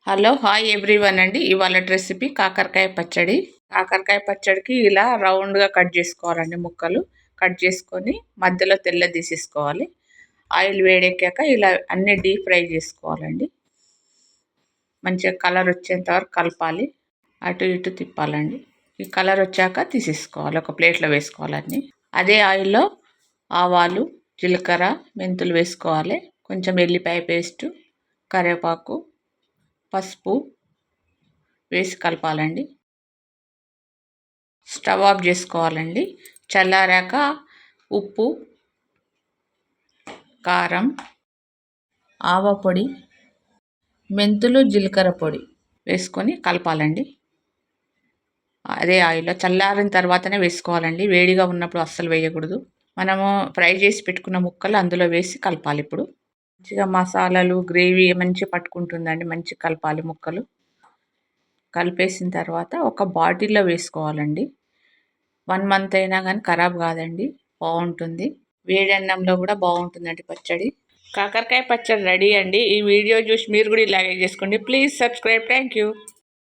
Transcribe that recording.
Hello hi everyone అండి. ఇవాళ recipe కాకరకాయ పచ్చడి. కాకరకాయ పచ్చడికి ఇలా రౌండ్గా కట్ చేసుకోవాలండి. ముక్కలు కట్ చేసుకొని మధ్యలో తెల్ల తీసేసుకోవాలి. ఆయిల్ వేడెక్కాక ఇలా అన్ని డీప్ ఫ్రై చేసుకోవాలండి. మంచిగా కలర్ వచ్చేంత వరకు కలపాలి, అటు ఇటు తిప్పాలండి. ఈ కలర్ వచ్చాక తీసేసుకోవాలి, ఒక ప్లేట్లో వేసుకోవాలండి. అదే ఆయిల్లో ఆవాలు, జీలకర్ర, మెంతులు వేసుకోవాలి. కొంచెం ఎల్లిపాయ పేస్టు, కరివేపాకు, పసుపు వేసి కలపాలండి. స్టవ్ ఆఫ్ చేసుకోవాలండి. చల్లారాక ఉప్పు, కారం, ఆవపొడి, మెంతులు, జీలకర్ర పొడి వేసుకొని కలపాలండి. అదే ఆయిల్లో చల్లారిన తర్వాతనే వేసుకోవాలండి. వేడిగా ఉన్నప్పుడు అస్సలు వేయకూడదు. మనము ఫ్రై చేసి పెట్టుకున్న ముక్కలు అందులో వేసి కలపాలి. ఇప్పుడు మంచిగా మసాలాలు, గ్రేవీ మంచిగా పట్టుకుంటుందండి. మంచిగా కలపాలి ముక్కలు. కలిపేసిన తర్వాత ఒక బాటిల్లో వేసుకోవాలండి. 1 మంత్ అయినా కానీ ఖరాబ్ కాదండి, బాగుంటుంది. వేడి అన్నంలో కూడా బాగుంటుందండి పచ్చడి. కాకరకాయ పచ్చడి రెడీ అండి. ఈ వీడియో చూసి మీరు కూడా ఇలాగే చేసుకోండి. Please subscribe. Thank you.